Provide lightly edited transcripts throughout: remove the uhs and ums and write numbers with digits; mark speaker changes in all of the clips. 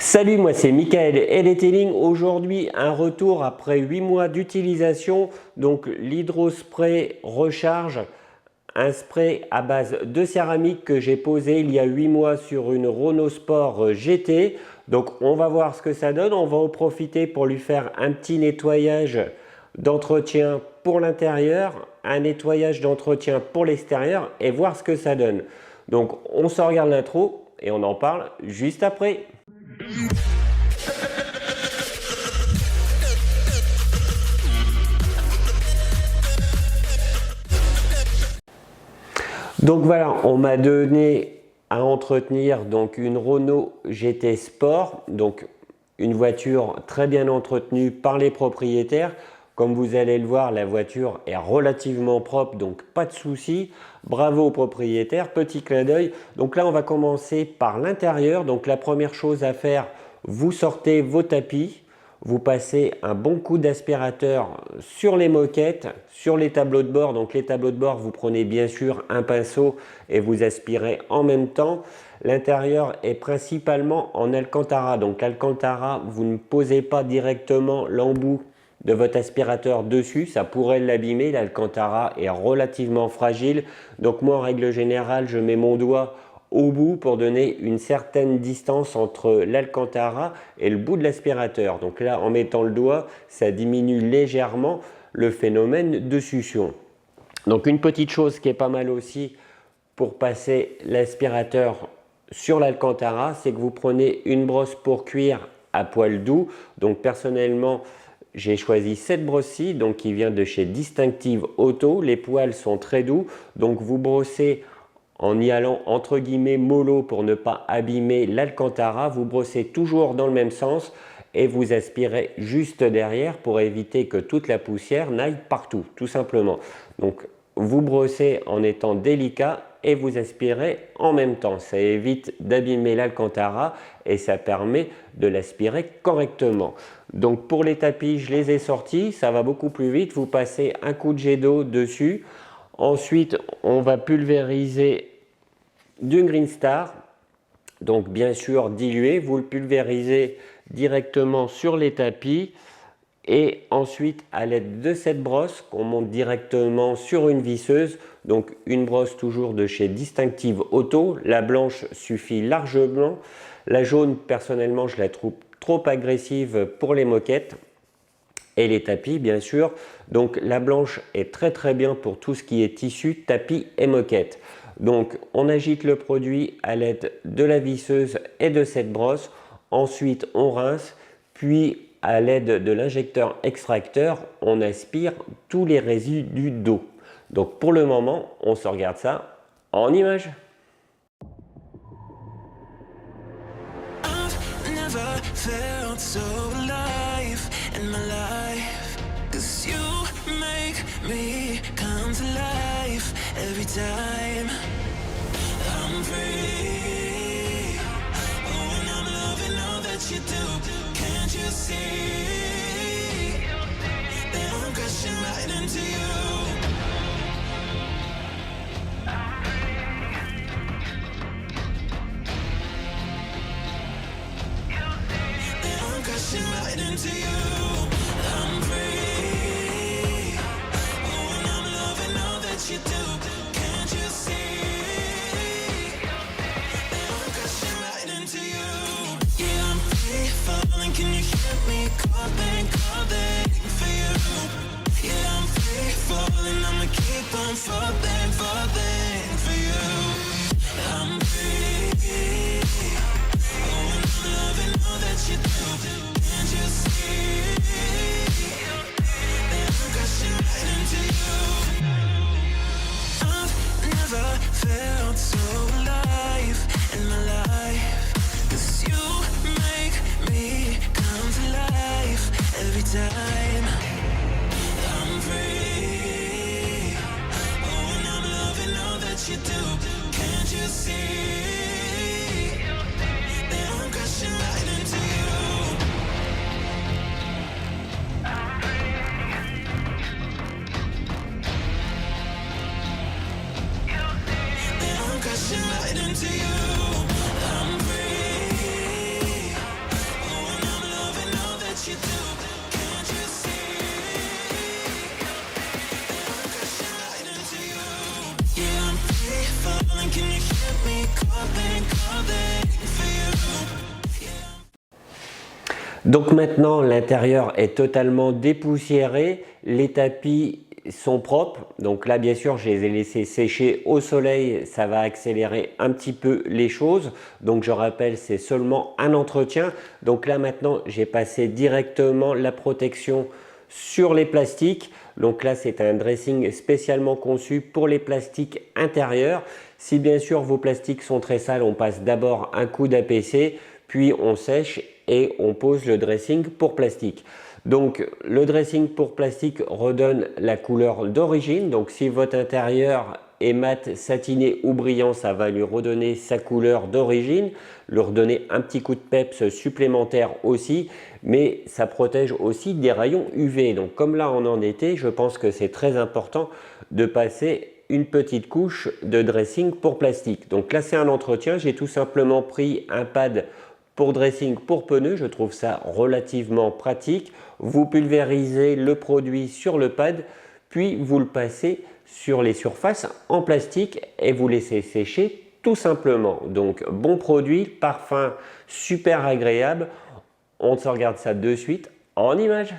Speaker 1: Salut, moi c'est Michael et Detailing. Aujourd'hui, un retour après 8 mois d'utilisation. Donc l'Hydrospray Recharge, un spray à base de céramique que j'ai posé il y a 8 mois sur une Renault Sport GT. Donc on va voir ce que ça donne. On va en profiter pour lui faire un petit nettoyage d'entretien pour l'intérieur, un nettoyage d'entretien pour l'extérieur et voir ce que ça donne. Donc on se regarde l'intro et on en parle juste après. Donc voilà, on m'a donné à entretenir donc une Renault GT Sport, donc une voiture très bien entretenue par les propriétaires. Comme vous allez le voir, la voiture est relativement propre, donc pas de souci. Bravo aux propriétaires, petit clin d'œil. Donc là, on va commencer par l'intérieur. Donc la première chose à faire, vous sortez vos tapis. Vous passez un bon coup d'aspirateur sur les moquettes, sur les tableaux de bord. Donc les tableaux de bord, vous prenez bien sûr un pinceau et vous aspirez en même temps. L'intérieur est principalement en Alcantara. Donc l'Alcantara, vous ne posez pas directement l'embout de votre aspirateur dessus, ça pourrait l'abîmer. L'Alcantara est relativement fragile. Donc moi, en règle générale, je mets mon doigt au bout pour donner une certaine distance entre l'Alcantara et le bout de l'aspirateur. Donc là, en mettant le doigt, ça diminue légèrement le phénomène de succion. Donc une petite chose qui est pas mal aussi pour passer l'aspirateur sur l'Alcantara, c'est que vous prenez une brosse pour cuir à poil doux. Donc personnellement, j'ai choisi cette brosse-ci, donc qui vient de chez Distinctive Auto. Les poils sont très doux, donc vous brossez en y allant entre guillemets mollo pour ne pas abîmer l'Alcantara. Vous brossez toujours dans le même sens et vous aspirez juste derrière pour éviter que toute la poussière n'aille partout, tout simplement. Donc vous brossez en étant délicat et vous aspirez en même temps. Ça évite d'abîmer l'Alcantara et ça permet de l'aspirer correctement. Donc pour les tapis, je les ai sortis, ça va beaucoup plus vite. Vous passez un coup de jet d'eau dessus. Ensuite, on va pulvériser du Green Star. Donc bien sûr dilué, vous le pulvérisez directement sur les tapis. Et ensuite, à l'aide de cette brosse qu'on monte directement sur une visseuse, donc une brosse toujours de chez Distinctive Auto, la blanche suffit largement. La jaune, personnellement, je la trouve trop agressive pour les moquettes et les tapis, bien sûr. Donc la blanche est très bien pour tout ce qui est tissu, tapis et moquette. Donc on agite le produit à l'aide de la visseuse et de cette brosse. Ensuite, on rince, puis à l'aide de l'injecteur extracteur, on aspire tous les résidus d'eau. Donc pour le moment, on se regarde ça en images.
Speaker 2: Can you hear me calling for you? Yeah, I'm free falling, I'ma keep on falling for you. I'm free, oh, and I'm loving all that you do. Can't you see that I'm crashing right into you? I've never felt so alive in my life, 'cause you make me come to life every time. I'm free, oh, and I'm loving all
Speaker 1: Donc maintenant, l'intérieur est totalement dépoussiéré, les tapis sont propres. Donc là, bien sûr, je les ai laissés sécher au soleil, ça va accélérer un petit peu les choses. Donc je rappelle, c'est seulement un entretien. Donc là maintenant, j'ai passé directement la protection sur les plastiques. Donc là, c'est un dressing spécialement conçu pour les plastiques intérieurs. Si bien sûr vos plastiques sont très sales, on passe d'abord un coup d'APC, puis on sèche et on pose le dressing pour plastique. Donc le dressing pour plastique redonne la couleur d'origine. Donc si votre intérieur est mat, satiné ou brillant, ça va lui redonner sa couleur d'origine, lui redonner un petit coup de peps supplémentaire aussi, mais ça protège aussi des rayons UV. Donc comme là on est en été, je pense que c'est très important de passer une petite couche de dressing pour plastique. Donc là c'est un entretien, j'ai tout simplement pris un pad pour dressing pour pneus, je trouve ça relativement pratique. Vous pulvérisez le produit sur le pad, puis vous le passez sur les surfaces en plastique et vous laissez sécher tout simplement. Donc bon produit, parfum super agréable. On se regarde ça de suite en images.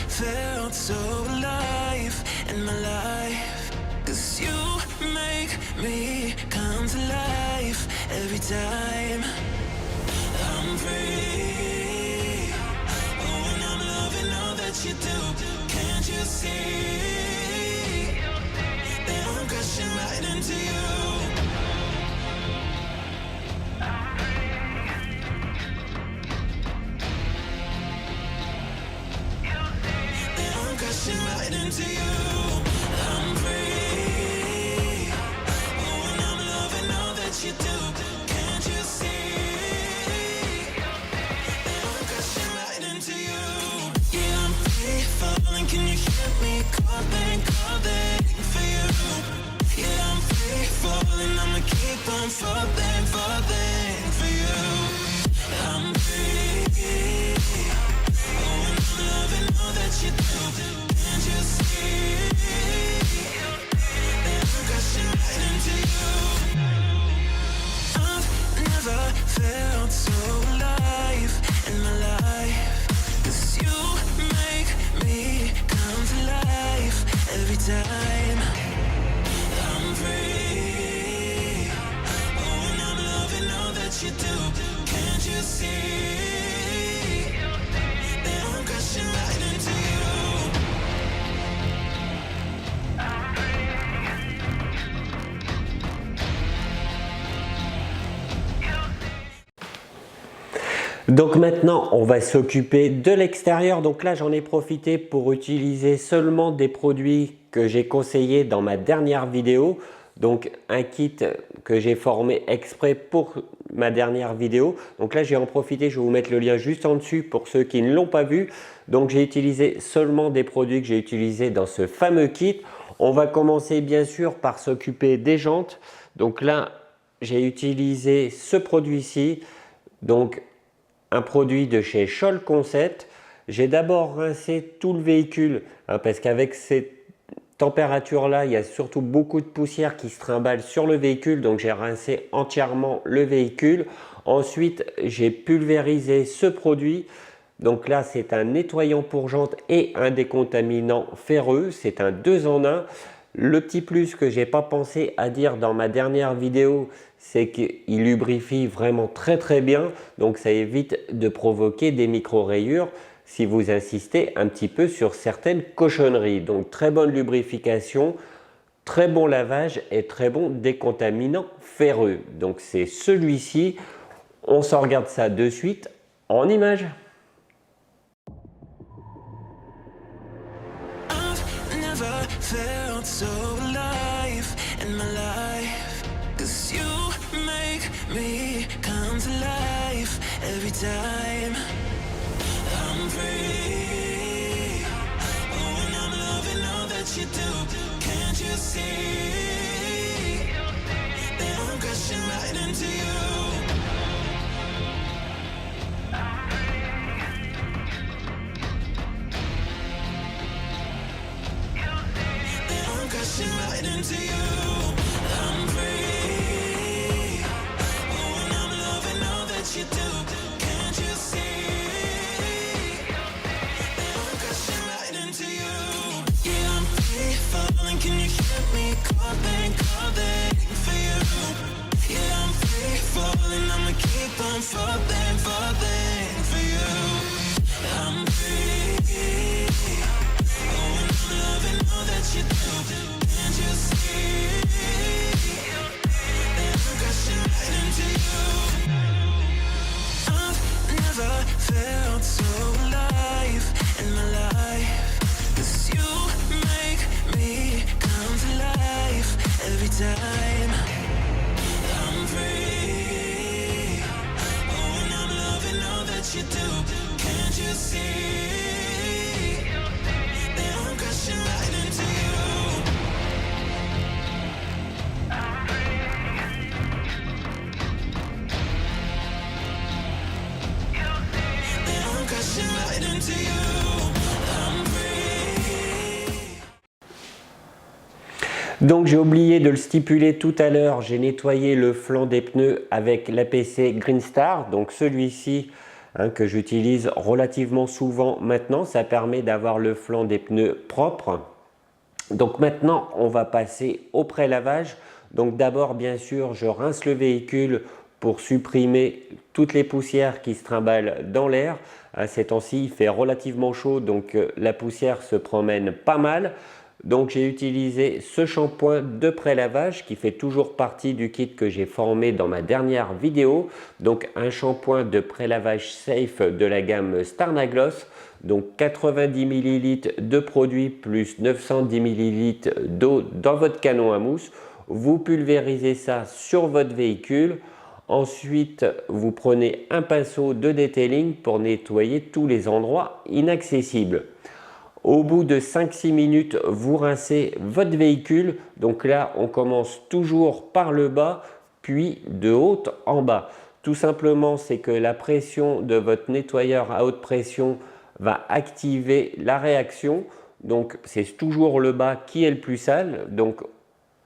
Speaker 2: Felt so alive in my life, 'cause you make me come to life every time I'm free. Oh, and I'm loving all that you do. Can't you see that I'm crashing right into you? Right into you, I'm free. Oh, and I'm loving all that you do. Can't you see that I'm crashing right into you? Yeah, I'm free falling. Can you hear me calling for you? Yeah, I'm free falling. I'ma keep on falling for you. I'm free. Oh, and I'm loving all that you do. Can't you see that I'm crashing right into you? I've never felt so alive in my life, 'cause you make me come to life every time I'm free. Oh, and I'm loving all that you do. Can't you see that I'm crashing right into you?
Speaker 1: Donc maintenant, on va s'occuper de l'extérieur. Donc là, j'en ai profité pour utiliser seulement des produits que j'ai conseillés dans ma dernière vidéo. Donc un kit que j'ai formé exprès pour ma dernière vidéo. Donc là, j'ai en profité, je vais vous mettre le lien juste en dessus pour ceux qui ne l'ont pas vu. Donc j'ai utilisé seulement des produits que j'ai utilisés dans ce fameux kit. On va commencer bien sûr par s'occuper des jantes. Donc là, j'ai utilisé ce produit-ci. Donc un produit de chez Scholl Concept. J'ai d'abord rincé tout le véhicule parce qu'avec cette température là, il y a surtout beaucoup de poussière qui se trimballe sur le véhicule, donc j'ai rincé entièrement le véhicule. Ensuite, j'ai pulvérisé ce produit. Donc là, c'est un nettoyant pour jantes et un décontaminant ferreux. C'est un 2 en 1. Le petit plus que j'ai pas pensé à dire dans ma dernière vidéo, c'est qu'il lubrifie vraiment très bien. Donc ça évite de provoquer des micro-rayures si vous insistez un petit peu sur certaines cochonneries. Donc très bonne lubrification, très bon lavage et très bon décontaminant ferreux. Donc c'est celui-ci. On s'en regarde ça de suite en images.
Speaker 2: Felt so alive in my life, 'cause you make me come to life every time I'm free. Oh, and I'm loving all that you do. Can't you see that I'm crashing right into you? Crashing right into you. I'm free. Oh,
Speaker 1: Donc j'ai oublié de le stipuler tout à l'heure, j'ai nettoyé le flanc des pneus avec l'APC Green Star, donc celui-ci que j'utilise relativement souvent maintenant, ça permet d'avoir le flanc des pneus propre. Donc maintenant on va passer au pré-lavage. Donc d'abord bien sûr je rince le véhicule pour supprimer toutes les poussières qui se trimballent dans l'air. Ces temps-ci il fait relativement chaud, donc la poussière se promène pas mal. Donc j'ai utilisé ce shampoing de pré-lavage qui fait toujours partie du kit que j'ai formé dans ma dernière vidéo. Donc un shampoing de pré-lavage safe de la gamme Starnagloss. Donc 90 ml de produit plus 910 ml d'eau dans votre canon à mousse. Vous pulvérisez ça sur votre véhicule. Ensuite, vous prenez un pinceau de detailing pour nettoyer tous les endroits inaccessibles. Au bout de 5-6 minutes, vous rincez votre véhicule. Donc là, on commence toujours par le bas, puis de haut en bas. Tout simplement, c'est que la pression de votre nettoyeur à haute pression va activer la réaction. Donc, c'est toujours le bas qui est le plus sale. Donc,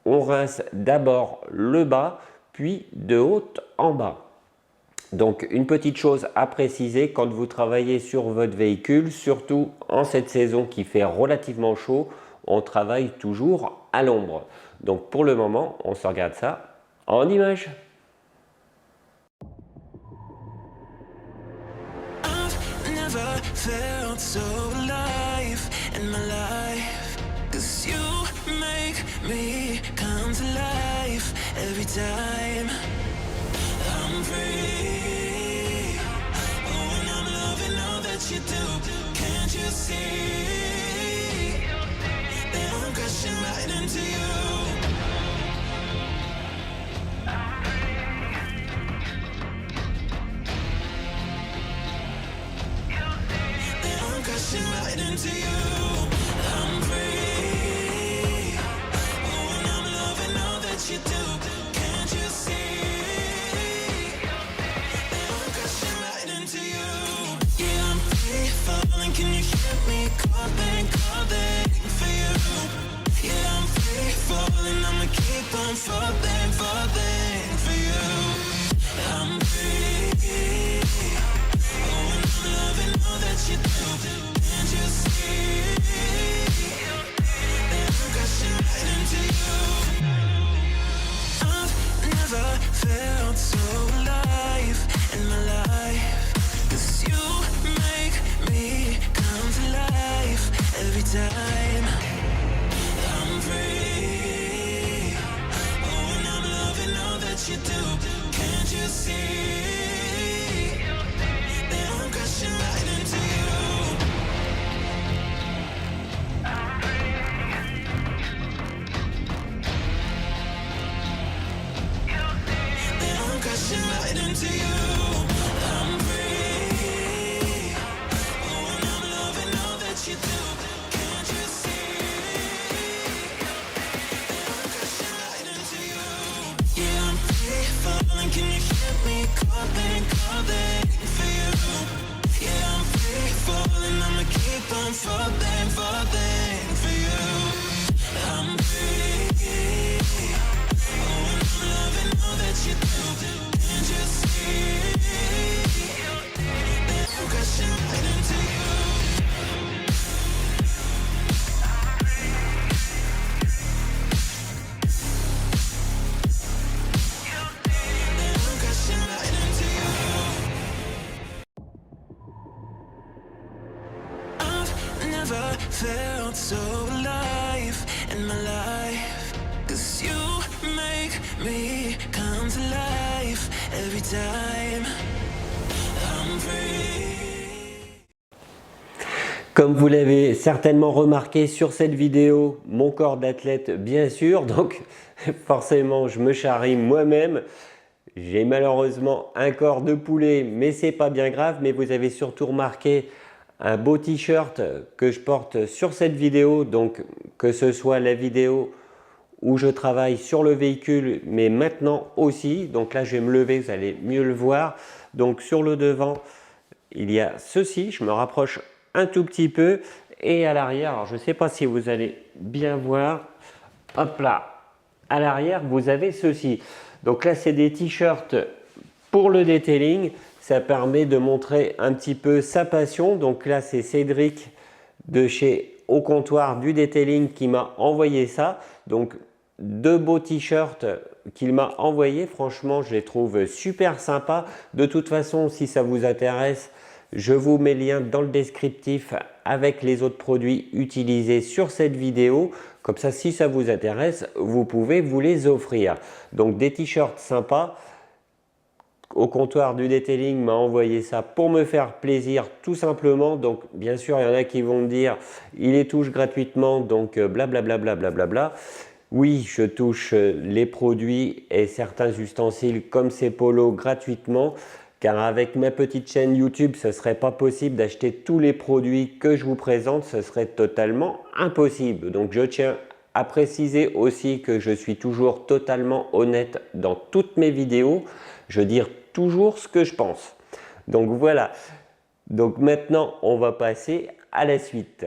Speaker 1: on rince d'abord le bas, puis de haut en bas. Donc une petite chose à préciser quand vous travaillez sur votre véhicule, surtout en cette saison qui fait relativement chaud, on travaille toujours à l'ombre. Donc pour le moment, on se regarde ça en images.
Speaker 2: You do, can't you see? That I'm crashing right into you. That I'm crashing right into you. I'm free. Oh, and I'm loving all that you do. Can't you see? That I'm crashing right into you. Yeah, I'm falling, can you hear me calling for you? Yeah, I'm free falling, I'ma keep on falling for you. I'm free. Oh, and I'm loving all that you do. Can't you see that I'm crashing right into you? I've never felt so alive in my life. 'Cause you make me come to life every time. I'm free. Oh, and I'm loving all that you do. Can't you see that I'm crashing right into you? That I'm crashing right into you. I'm free. Oh, and I'm loving all that you do. Can't you see that I'm crashing right into you? Yeah, I'm free falling. Can you hear me calling for you? Yeah, I'm free falling. I'ma keep on falling for you. I'm free. Oh, and I'm loving all that you do. Can't you see that I'm crashing right into you? That I'm crashing right into you. I've never felt so alive in my life. 'Cause you make me come to life every time. I'm free.
Speaker 1: Comme vous l'avez certainement remarqué sur cette vidéo, mon corps d'athlète bien sûr, donc forcément je me charrie moi-même. J'ai malheureusement un corps de poulet, mais c'est pas bien grave. Mais vous avez surtout remarqué un beau t-shirt que je porte sur cette vidéo, donc que ce soit la vidéo où je travaille sur le véhicule, mais maintenant aussi. Donc là je vais me lever, vous allez mieux le voir. Donc sur le devant il y a ceci, je me rapproche un tout petit peu, et à l'arrière, alors je ne sais pas si vous allez bien voir, hop là, à l'arrière, vous avez ceci. Donc là, c'est des t-shirts pour le detailing. Ça permet de montrer un petit peu sa passion. Donc là, c'est Cédric de chez Au Comptoir du Detailing qui m'a envoyé ça. Donc, deux beaux t-shirts qu'il m'a envoyés. Franchement, je les trouve super sympas. De toute façon, si ça vous intéresse, je vous mets le lien dans le descriptif avec les autres produits utilisés sur cette vidéo. Comme ça, si ça vous intéresse, vous pouvez vous les offrir. Donc, des t-shirts sympas. Au Comptoir du Detailing m'a envoyé ça pour me faire plaisir tout simplement. Donc bien sûr il y en a qui vont me dire il les touche gratuitement, donc blablabla blablabla. Oui, je touche les produits et certains ustensiles comme ces polos gratuitement, car avec ma petite chaîne YouTube ce ne serait pas possible d'acheter tous les produits que je vous présente, ce serait totalement impossible. Donc je tiens à préciser aussi que je suis toujours totalement honnête dans toutes mes vidéos. Je veux dire toujours ce que je pense. Donc voilà. Donc maintenant, on va passer à la suite.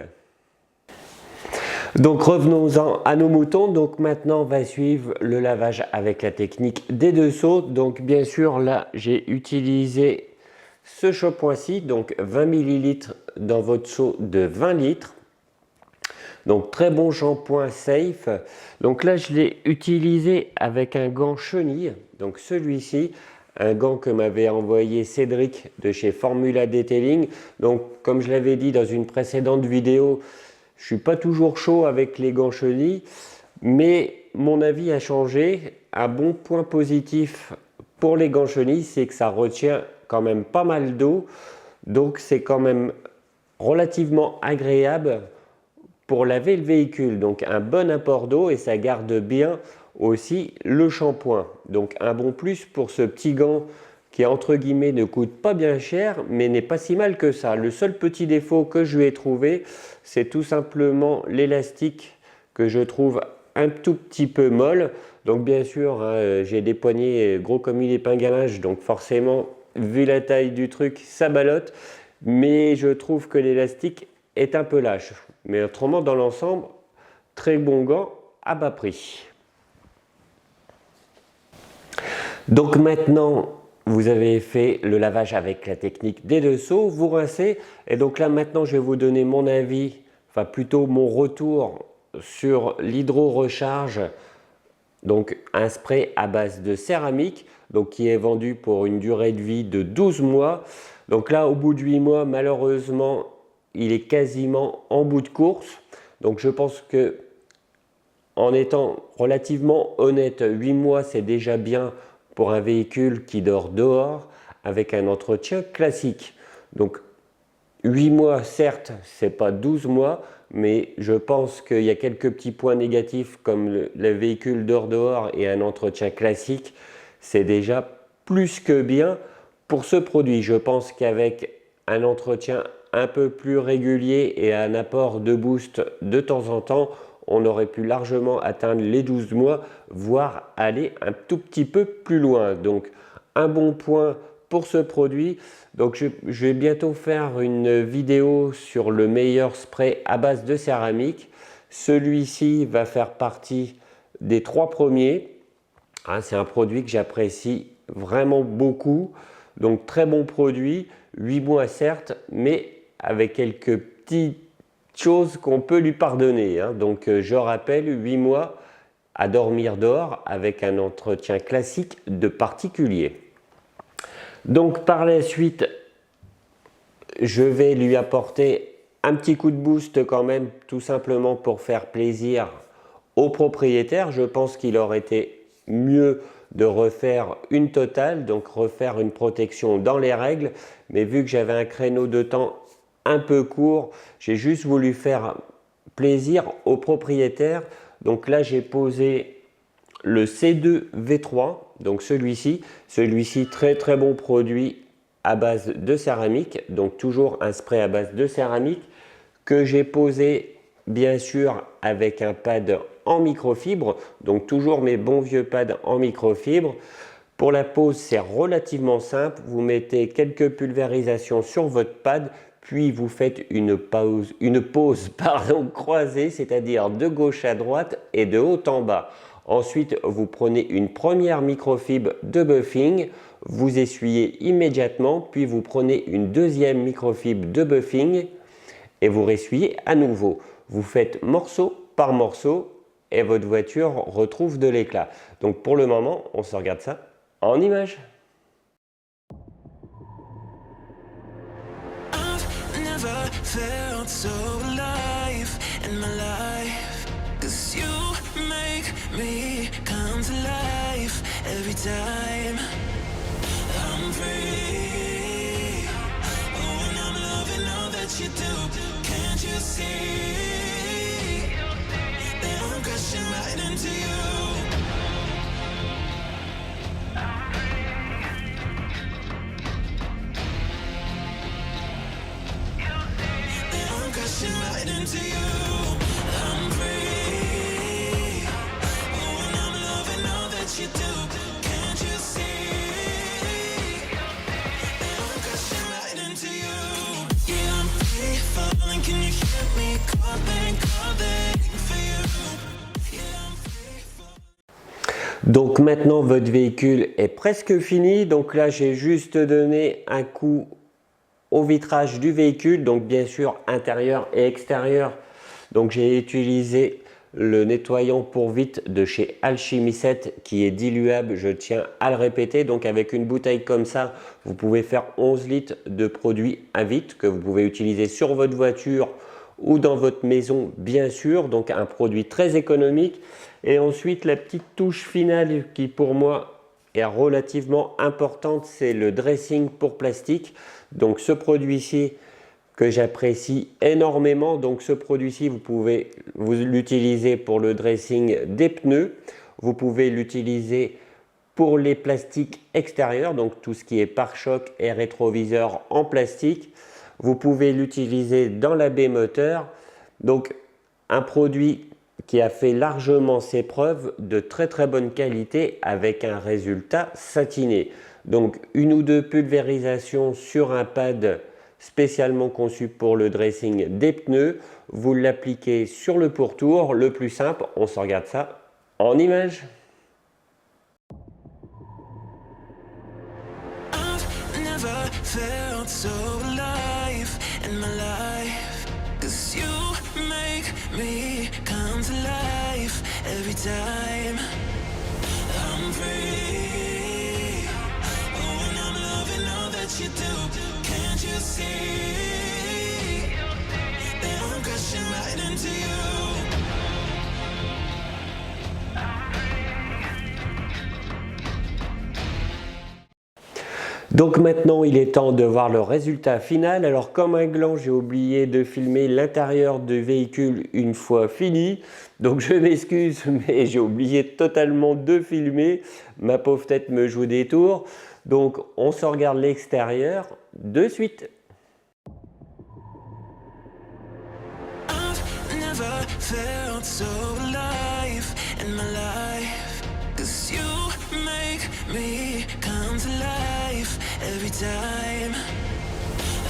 Speaker 1: Donc revenons-en à nos moutons. Donc maintenant, on va suivre le lavage avec la technique des deux seaux. Donc bien sûr, là, j'ai utilisé ce shampoing-ci, donc 20 ml dans votre seau de 20 litres. Donc très bon shampoing safe. Donc là, je l'ai utilisé avec un gant chenille. Donc celui-ci, un gant que m'avait envoyé Cédric de chez Formula Detailing. Donc comme je l'avais dit dans une précédente vidéo, je suis pas toujours chaud avec les gants chenilles, mais mon avis a changé. Un bon point positif pour les gants chenilles, c'est que ça retient quand même pas mal d'eau. Donc c'est quand même relativement agréable pour laver le véhicule. Donc un bon apport d'eau et ça garde bien aussi le shampoing. Donc un bon plus pour ce petit gant qui entre guillemets ne coûte pas bien cher mais n'est pas si mal que ça. Le seul petit défaut que je lui ai trouvé, c'est tout simplement l'élastique que je trouve un tout petit peu molle. Donc bien sûr, hein, j'ai des poignets gros comme une épingle à linge, donc forcément vu la taille du truc ça ballotte, mais je trouve que l'élastique est un peu lâche. Mais autrement dans l'ensemble, très bon gant à bas prix. Donc maintenant, vous avez fait le lavage avec la technique des deux seaux, vous rincez. Et donc là maintenant, je vais vous donner mon avis, enfin plutôt mon retour sur l'hydro-recharge. Donc un spray à base de céramique, donc qui est vendu pour une durée de vie de 12 mois. Donc là, au bout de 8 mois, malheureusement, il est quasiment en bout de course. Donc je pense que, en étant relativement honnête, 8 mois c'est déjà bien pour un véhicule qui dort dehors avec un entretien classique. Donc 8 mois certes, c'est pas 12 mois, mais je pense qu'il y a quelques petits points négatifs comme le véhicule dort dehors et un entretien classique, c'est déjà plus que bien pour ce produit. Je pense qu'avec un entretien un peu plus régulier et un apport de boost de temps en temps, on aurait pu largement atteindre les 12 mois, voire aller un tout petit peu plus loin. Donc un bon point pour ce produit. Donc je vais bientôt faire une vidéo sur le meilleur spray à base de céramique. Celui-ci va faire partie des 3 premiers. C'est un produit que j'apprécie vraiment beaucoup. Donc très bon produit, 8 mois certes, mais avec quelques petites choses qu'on peut lui pardonner. Donc je rappelle, 8 mois à dormir dehors avec un entretien classique de particulier. Donc par la suite, je vais lui apporter un petit coup de boost quand même, tout simplement pour faire plaisir au propriétaire. Je pense qu'il aurait été mieux de refaire une totale, donc refaire une protection dans les règles. Mais vu que j'avais un créneau de temps un peu court, j'ai juste voulu faire plaisir au propriétaire. Donc là, j'ai posé le C2 V3, donc celui-ci très très bon produit à base de céramique, donc toujours un spray à base de céramique que j'ai posé bien sûr avec un pad en microfibre, donc toujours mes bons vieux pads en microfibre. Pour la pose, c'est relativement simple, vous mettez quelques pulvérisations sur votre pad, puis vous faites une pause croisée, c'est-à-dire de gauche à droite et de haut en bas. Ensuite, vous prenez une première microfibre de buffing, vous essuyez immédiatement, puis vous prenez une deuxième microfibre de buffing et vous ressuyez à nouveau. Vous faites morceau par morceau et votre voiture retrouve de l'éclat. Donc pour le moment, on se regarde ça en images.
Speaker 2: Never felt so alive in my life, 'cause you make me come to life every time I'm free. Oh, and I'm loving all that you do. Can't you see that I'm crashing right into you? Right into you, I'm free. Oh, and I'm loving all that you do. Can't you see that I'm crashing right into you? Yeah, I'm free falling. Can you hear me calling for you? Yeah, I'm free falling.
Speaker 1: Donc maintenant votre véhicule est presque fini. Donc là j'ai juste donné un coup au vitrage du véhicule, donc bien sûr intérieur et extérieur. Donc j'ai utilisé le nettoyant pour vitres de chez Alchimie 7 qui est diluable, je tiens à le répéter. Donc avec une bouteille comme ça, vous pouvez faire 11 litres de produit à vitres que vous pouvez utiliser sur votre voiture ou dans votre maison bien sûr. Donc un produit très économique. Et ensuite la petite touche finale qui pour moi est relativement importante, c'est le dressing pour plastique. Donc ce produit-ci que j'apprécie énormément, donc ce produit-ci vous pouvez l'utiliser pour le dressing des pneus, vous pouvez l'utiliser pour les plastiques extérieurs, donc tout ce qui est pare-choc et rétroviseur en plastique, vous pouvez l'utiliser dans la baie moteur. Donc un produit qui a fait largement ses preuves, de très très bonne qualité avec un résultat satiné. Donc une ou deux pulvérisations sur un pad spécialement conçu pour le dressing des pneus, vous l'appliquez sur le pourtour. Le plus simple, on se regarde ça en images.
Speaker 2: I've never felt so alive in my life, 'cause you make me come to life every time I'm free. Oh, and I'm loving all that you do. Can't you see that I'm crashing right into you?
Speaker 1: Donc maintenant il est temps de voir le résultat final. Alors comme un gland, j'ai oublié de filmer l'intérieur du véhicule une fois fini. Donc je m'excuse mais j'ai oublié totalement de filmer. Ma pauvre tête me joue des tours. Donc on se regarde l'extérieur de suite.
Speaker 2: I've never felt so alive in my life, 'cause you make me come to life every time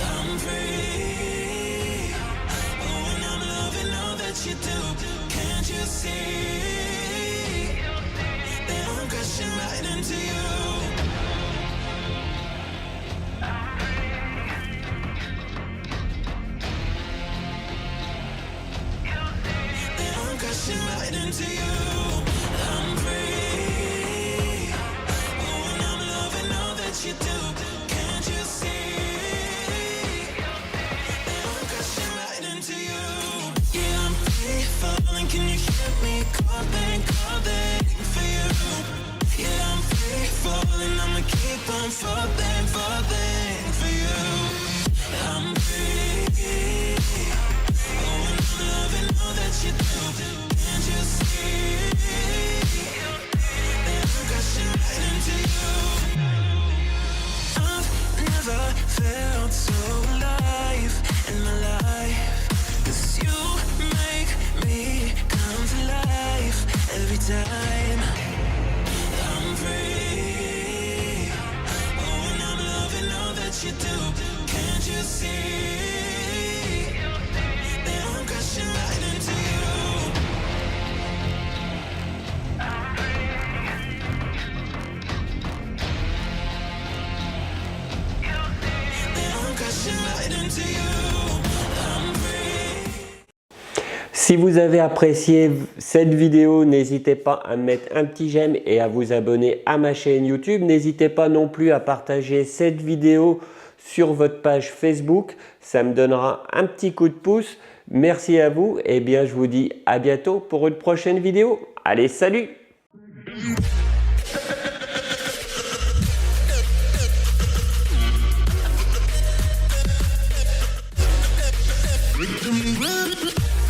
Speaker 2: I'm free. Oh, and I'm loving all that you do. Can't you see that I'm crashing right into you? That I'm crashing right into you. I'm free. Oh, and I'm loving all that you do. Can't you see that I'm crashing right into you? Yeah, I'm free falling. Can you hear me calling for you? Yeah, I'm free falling. I'ma keep on falling for you. I'm free. Oh, and I'm loving all that you do. Can't you see that I'm crashing right into you? I've never felt so alive in my life, 'cause you make me come to life every time I'm free. Oh, and I'm loving all that you do. Can't you see
Speaker 1: Si vous avez apprécié cette vidéo, n'hésitez pas à mettre un petit j'aime et à vous abonner à ma chaîne YouTube. N'hésitez pas non plus à partager cette vidéo sur votre page Facebook. Ça me donnera un petit coup de pouce. Merci à vous et bien je vous dis à bientôt pour une prochaine vidéo. Allez, salut!
Speaker 2: Rhythm.